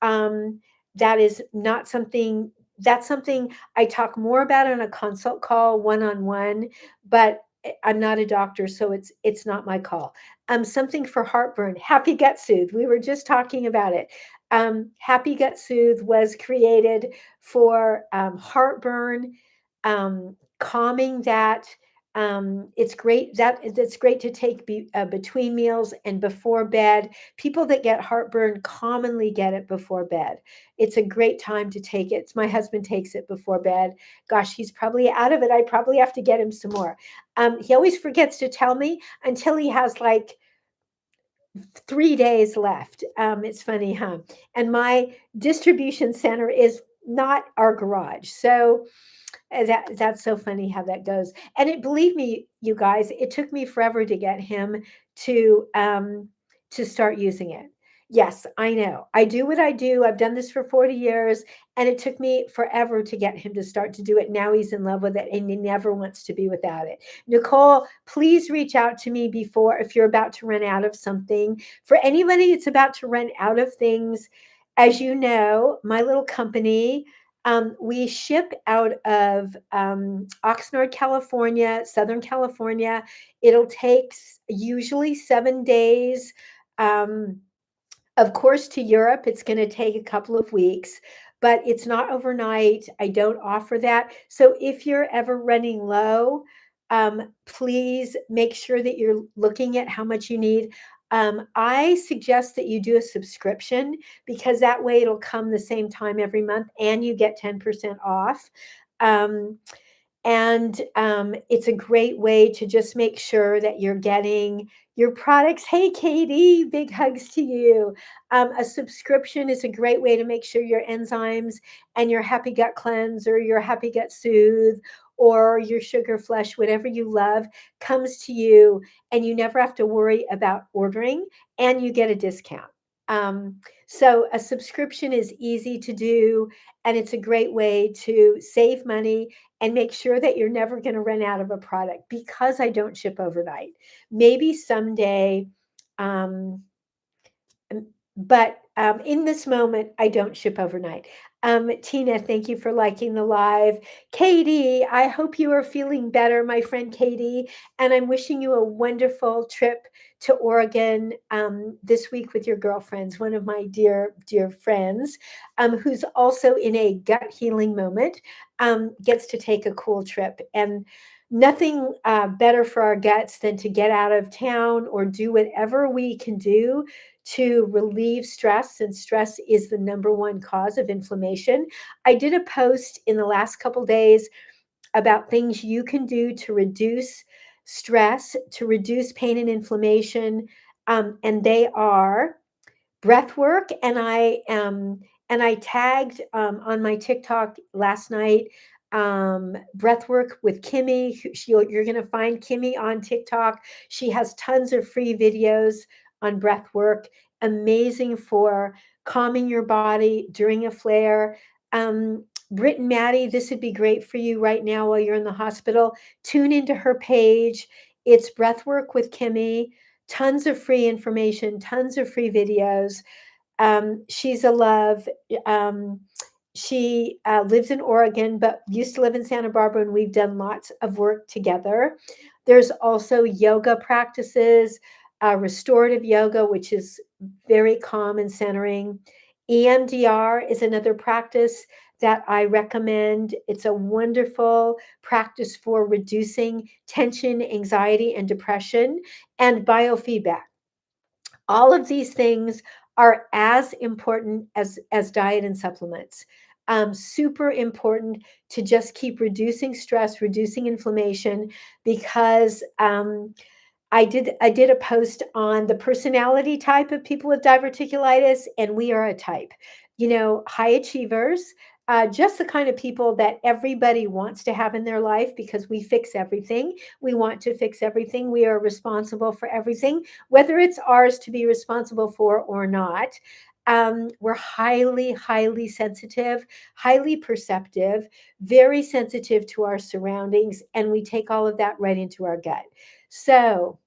um, that is not something that's something I talk more about on a consult call one-on-one, but I'm not a doctor, so it's not my call. Something for heartburn, Happy Gut Soothe. We were just talking about it. Happy Gut Soothe was created for heartburn, calming that It's great to take between meals and before bed. People that get heartburn commonly get it before bed. It's a great time to take it. My husband takes it before bed. Gosh, he's probably out of it. I probably have to get him some more. He always forgets to tell me until he has like 3 days left. It's funny, huh? And my distribution center is not our garage. So that's so funny how that goes. And believe me, you guys, it took me forever to get him to start using it. Yes, I know. I do what I do. I've done this for 40 years, and it took me forever to get him to start to do it. Now he's in love with it, and he never wants to be without it. Nicole, please reach out to me before if you're about to run out of something. For anybody that's about to run out of things, as you know, my little company, we ship out of Oxnard, California, Southern California. It'll take usually 7 days. Um, of course, to Europe, it's going to take a couple of weeks, but it's not overnight. I don't offer that. So if you're ever running low, please make sure that you're looking at how much you need. I suggest that you do a subscription because that way it'll come the same time every month and you get 10% off. Um, and it's a great way to just make sure that you're getting your products. Hey, Katie, big hugs to you. A subscription is a great way to make sure your enzymes and your Happy Gut Cleanse or your Happy Gut Soothe or your Sugar Flush, whatever you love, comes to you and you never have to worry about ordering and you get a discount. Um, so a subscription is easy to do and it's a great way to save money and make sure that you're never going to run out of a product because I don't ship overnight. Maybe someday, um, but in this moment, I don't ship overnight. Tina, thank you for liking the live. Katie, I hope you are feeling better, my friend Katie, and I'm wishing you a wonderful trip to Oregon this week with your girlfriends. One of my dear, dear friends who's also in a gut healing moment gets to take a cool trip. And nothing better for our guts than to get out of town or do whatever we can do to relieve stress, and stress is the number one cause of inflammation. I did a post in the last couple days about things you can do to reduce stress, to reduce pain and inflammation, and they are breath work. And I tagged on my TikTok last night breath work with Kimmy. You're going to find Kimmy on TikTok. She has tons of free videos on breath work, amazing for calming your body during a flare. Britt and Maddie, this would be great for you right now while you're in the hospital. Tune into her page. It's breath work with Kimmy. Tons of free information, tons of free videos. She's a love. She lives in Oregon, but used to live in Santa Barbara, and we've done lots of work together. There's also yoga practices, restorative yoga, which is very calm and centering. EMDR is another practice that I recommend. It's a wonderful practice for reducing tension, anxiety, and depression, and biofeedback. All of these things are as important as diet and supplements. Super important to just keep reducing stress, reducing inflammation, because I did a post on the personality type of people with diverticulitis, and we are a type. High achievers, just the kind of people that everybody wants to have in their life because we fix everything. We want to fix everything. We are responsible for everything, whether it's ours to be responsible for or not. We're highly, highly sensitive, highly perceptive, very sensitive to our surroundings, and we take all of that right into our gut. So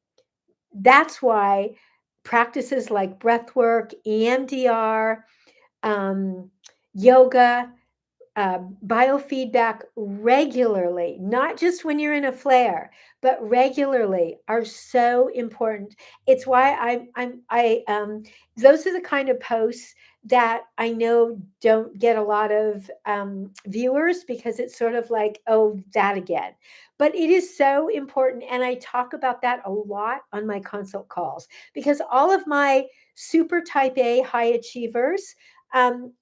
that's why practices like breath work, EMDR, yoga, biofeedback regularly, not just when you're in a flare, but regularly, are so important. It's why those are the kind of posts that I know don't get a lot of viewers because it's sort of like, oh, that again. But it is so important. And I talk about that a lot on my consult calls because all of my super type A high achievers um,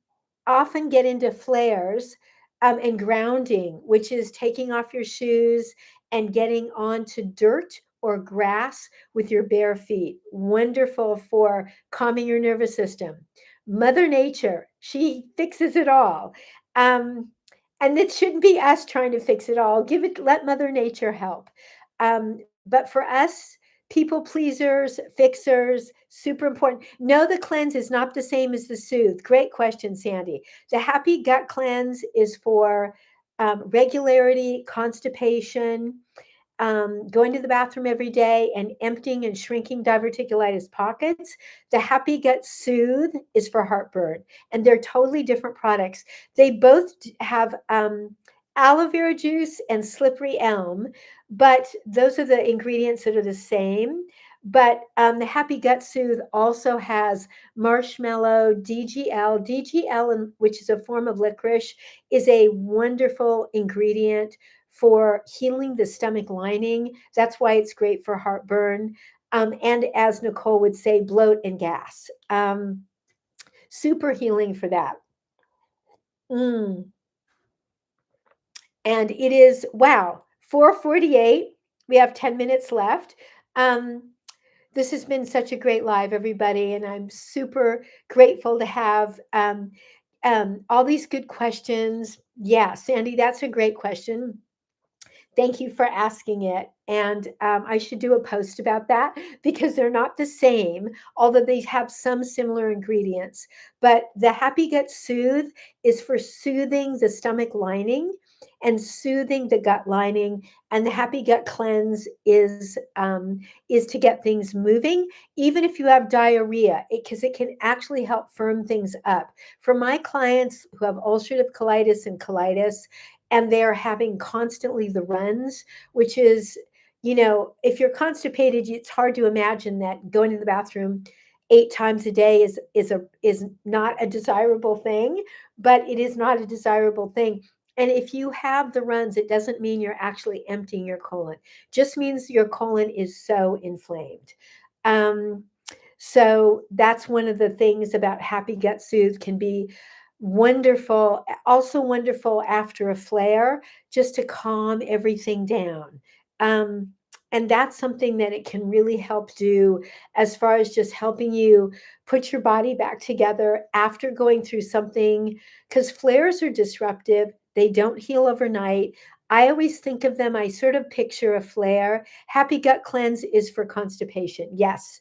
often get into flares and grounding, which is taking off your shoes and getting onto dirt or grass with your bare feet. Wonderful for calming your nervous system. Mother Nature, she fixes it all. Um, and it shouldn't be us trying to fix it all. Give it, let Mother Nature help. But for us, people pleasers, fixers, super important. No, the cleanse is not the same as the soothe. Great question, Sandy. The happy gut cleanse is for regularity, constipation, going to the bathroom every day and emptying and shrinking diverticulitis pockets. The Happy Gut Soothe is for heartburn, and they're totally different products. They both have aloe vera juice and slippery elm, but those are the ingredients that are the same. But the Happy Gut Soothe also has marshmallow, DGL. DGL, which is a form of licorice, is a wonderful ingredient for healing the stomach lining. That's why it's great for heartburn. And as Nicole would say, bloat and gas. Super healing for that. Mm. And it is, wow, 4:48. We have 10 minutes left. Um, this has been such a great live, everybody. And I'm super grateful to have all these good questions. Yeah, Sandy, that's a great question. Thank you for asking it. And I should do a post about that because they're not the same, although they have some similar ingredients. But the Happy Gut Soothe is for soothing the stomach lining and soothing the gut lining. And the Happy Gut Cleanse is to get things moving, even if you have diarrhea, because it can actually help firm things up. For my clients who have ulcerative colitis and colitis, and they're having constantly the runs, which is, if you're constipated, it's hard to imagine that going to the bathroom 8 times a day is not a desirable thing, but it is not a desirable thing. And if you have the runs, it doesn't mean you're actually emptying your colon. Just means your colon is so inflamed. Um, so that's one of the things about Happy Gut Soothe can be wonderful, also wonderful after a flare, just to calm everything down. Um, and that's something that it can really help do as far as just helping you put your body back together after going through something, because flares are disruptive. They don't heal overnight. I always think of them, I sort of picture a flare. Happy Gut Cleanse is for constipation. Yes,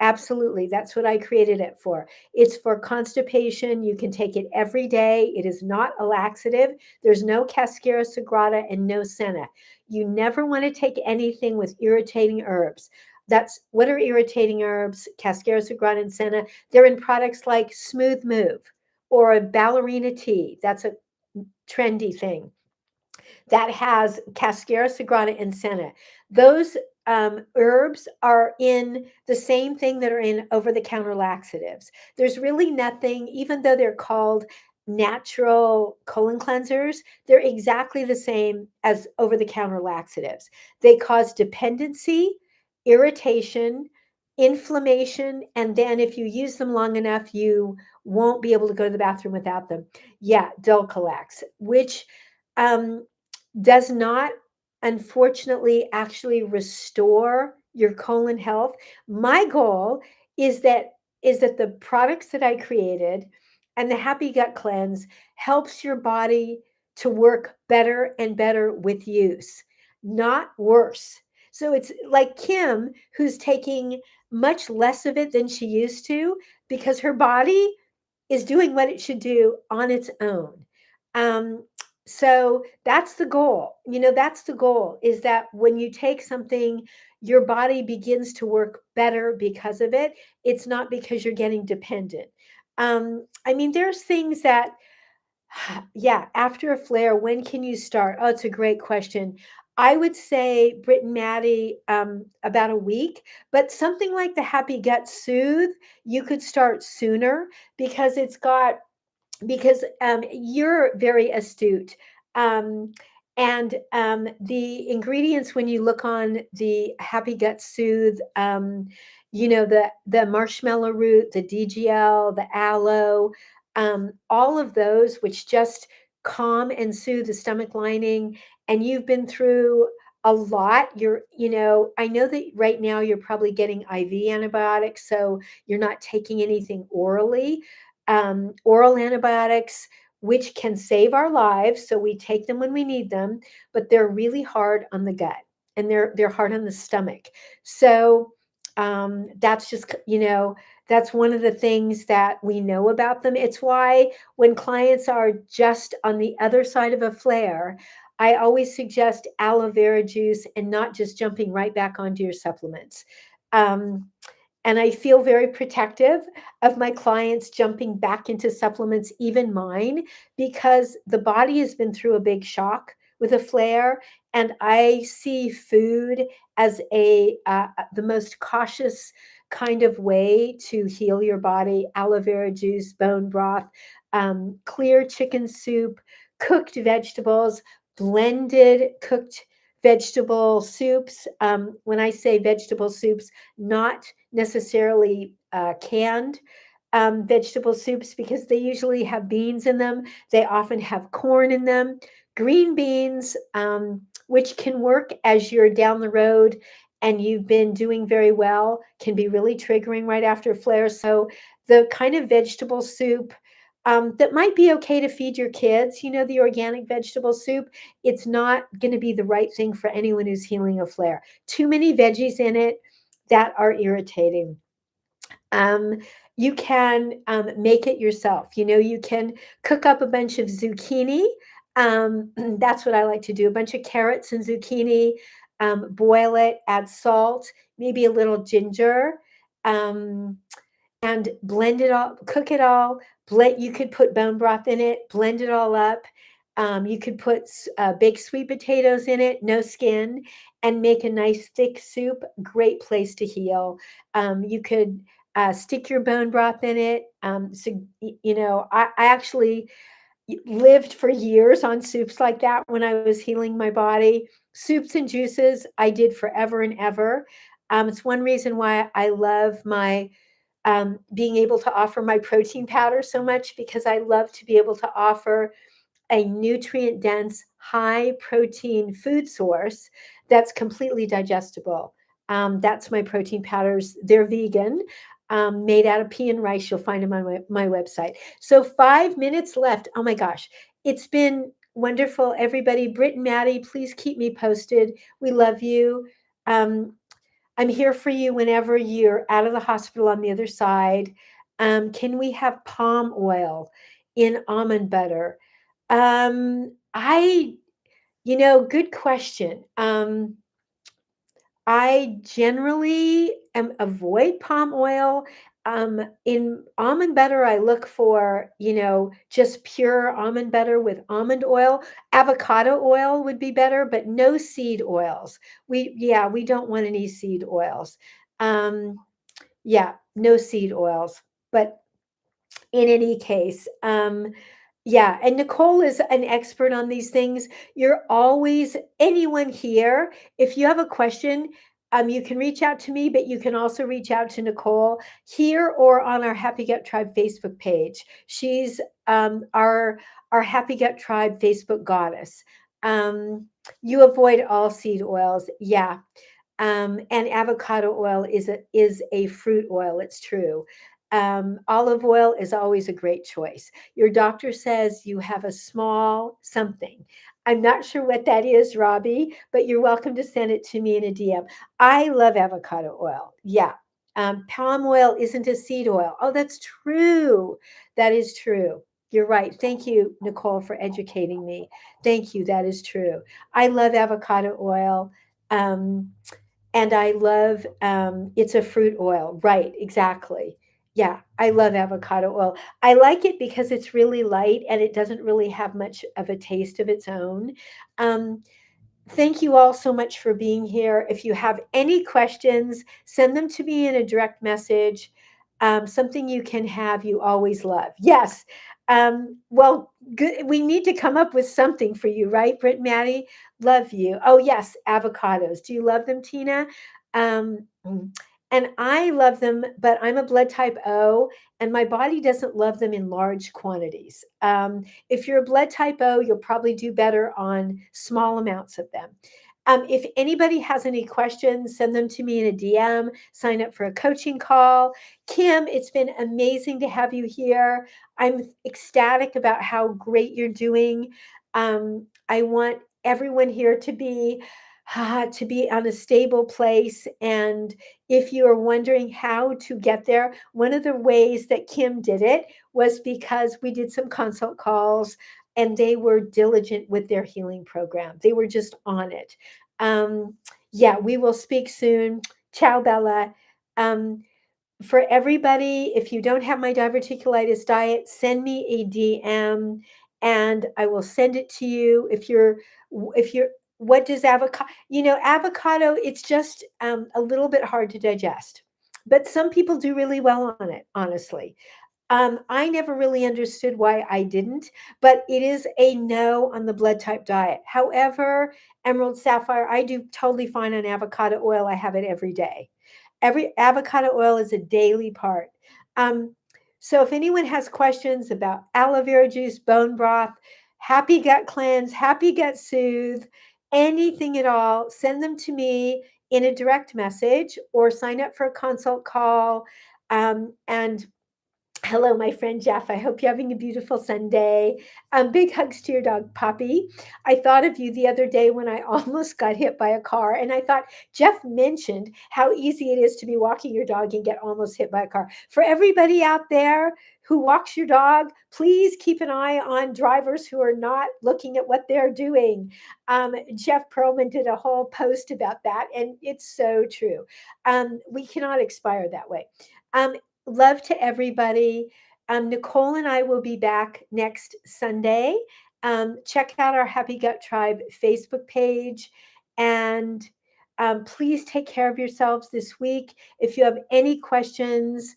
absolutely. That's what I created it for. It's for constipation. You can take it every day. It is not a laxative. There's no cascara sagrada and no senna. You never want to take anything with irritating herbs. That's what are irritating herbs, cascara sagrada and senna. They're in products like Smooth Move or a ballerina tea. That's a trendy thing that has cascara sagrada and senna. Those herbs are in the same thing that are in over-the-counter laxatives. There's really nothing, even though they're called natural colon cleansers, they're exactly the same as over-the-counter laxatives. They cause dependency, irritation, inflammation, and then if you use them long enough, you won't be able to go to the bathroom without them. Yeah, Dulcolax, which um, does not, unfortunately, actually restore your colon health. My goal is that the products that I created and the Happy Gut Cleanse helps your body to work better and better with use, not worse. So it's like Kim, who's taking much less of it than she used to because her body is doing what it should do on its own. Um, so that's the goal. That's the goal, is that when you take something, your body begins to work better because of it. It's not because you're getting dependent. I mean, there's things that, yeah, after a flare, when can you start? Oh, it's a great question. I would say Brit and Maddie, about a week, but something like the Happy Gut Soothe, you could start sooner because because you're very astute. Um, and the ingredients, when you look on the Happy Gut Soothe, the marshmallow root, the DGL, the aloe, all of those which just calm and soothe the stomach lining. And you've been through a lot. I know that right now you're probably getting IV antibiotics, so you're not taking anything orally. Oral antibiotics, which can save our lives, so we take them when we need them, but they're really hard on the gut and they're hard on the stomach. So that's just that's one of the things that we know about them. It's why when clients are just on the other side of a flare, I always suggest aloe vera juice and not just jumping right back onto your supplements. Um, and I feel very protective of my clients jumping back into supplements, even mine, because the body has been through a big shock with a flare. And I see food as the most cautious kind of way to heal your body. Aloe vera juice, bone broth, clear chicken soup, cooked vegetables, blended cooked vegetable soups. When I say vegetable soups, not necessarily canned vegetable soups, because they usually have beans in them. They often have corn in them. Green beans, which can work as you're down the road and you've been doing very well, can be really triggering right after flares. So the kind of vegetable soup that might be okay to feed your kids, the organic vegetable soup, it's not going to be the right thing for anyone who's healing a flare. Too many veggies in it that are irritating. Um, you can make it yourself. You can cook up a bunch of zucchini. That's what I like to do. A bunch of carrots and zucchini, boil it, add salt, maybe a little ginger. Um, and blend it all, cook it all. You could put bone broth in it, blend it all up. You could put baked sweet potatoes in it, no skin, and make a nice thick soup. Great place to heal. You could stick your bone broth in it. I actually lived for years on soups like that when I was healing my body. Soups and juices I did forever and ever. It's one reason why I love my being able to offer my protein powder so much, because I love to be able to offer a nutrient dense, high protein food source that's completely digestible. That's my protein powders. They're vegan, made out of pea and rice. You'll find them on my website. So 5 minutes left. Oh my gosh. It's been wonderful, everybody. Britt and Maddie, please keep me posted. We love you. Um, I'm here for you whenever you're out of the hospital on the other side. Can we have palm oil in almond butter? Good question. I generally avoid palm oil. In almond butter, I look for, just pure almond butter with almond oil. Avocado oil would be better, but no seed oils. We don't want any seed oils. Um, yeah, no seed oils. But in any case, yeah, and Nicole is an expert on these things. You're always, anyone here, if you have a question, you can reach out to me, but you can also reach out to Nicole here or on our Happy Gut Tribe Facebook page. She's our Happy Gut Tribe Facebook goddess. Um, you avoid all seed oils, yeah. And avocado oil is a fruit oil. It's true. Olive oil is always a great choice. Your doctor says you have a small something. I'm not sure what that is, Robbie, but you're welcome to send it to me in a DM. I love avocado oil. Yeah. Palm oil isn't a seed oil. Oh, that's true. That is true. You're right. Thank you, Nicole, for educating me. Thank you. That is true. I love avocado oil. Um, and I love, it's a fruit oil. Right, exactly. Yeah, I love avocado oil. I like it because it's really light and it doesn't really have much of a taste of its own. Um, Thank you all so much for being here. If you have any questions, send them to me in a direct message. Something you can have, you always love. Yes. Well, good. We need to come up with something for you, right, Britt and Maddie? Love you. Oh, yes, avocados. Do you love them, Tina? Mm, and I love them, but I'm a blood type O, and my body doesn't love them in large quantities. If you're a blood type O, you'll probably do better on small amounts of them. If anybody has any questions, send them to me in a DM, sign up for a coaching call. Kim, it's been amazing to have you here. I'm ecstatic about how great you're doing. I want everyone here to be on a stable place. And if you are wondering how to get there, one of the ways that Kim did it was because we did some consult calls and they were diligent with their healing program. They were just on it. Um, yeah, we will speak soon. Ciao, Bella. Um, for everybody, if you don't have my diverticulitis diet, send me a DM and I will send it to you. If you're, what does avocado, avocado, it's just a little bit hard to digest, but some people do really well on it, honestly. I never really understood why I didn't, but it is a no on the blood type diet. However, Emerald Sapphire, I do totally fine on avocado oil. I have it every day. Every avocado oil is a daily part. Um, so if anyone has questions about aloe vera juice, bone broth, happy gut cleanse, happy gut soothe, anything at all, send them to me in a direct message or sign up for a consult call. And hello, my friend Jeff. I hope you're having a beautiful Sunday. Big hugs to your dog, Poppy. I thought of you the other day when I almost got hit by a car, and I thought Jeff mentioned how easy it is to be walking your dog and get almost hit by a car. For everybody out there who walks your dog, please keep an eye on drivers who are not looking at what they're doing. Jeff Perlman did a whole post about that, and it's so true. We cannot expire that way. Um, Love to everybody. Nicole and I will be back next Sunday. Check out our Happy Gut Tribe Facebook page and please take care of yourselves this week. If you have any questions,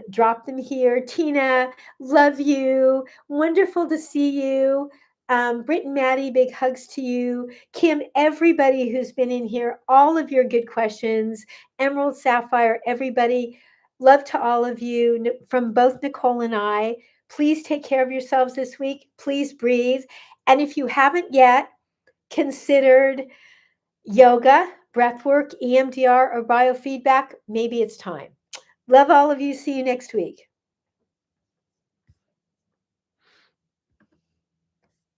drop them here. Tina, love you. Wonderful to see you. Britt and Maddie, big hugs to you. Kim, everybody who's been in here, all of your good questions. Emerald, Sapphire, everybody, love to all of you from both Nicole and I. Please take care of yourselves this week. Please breathe. And if you haven't yet considered yoga, breath work, EMDR, or biofeedback, maybe it's time. Love all of you. See you next week.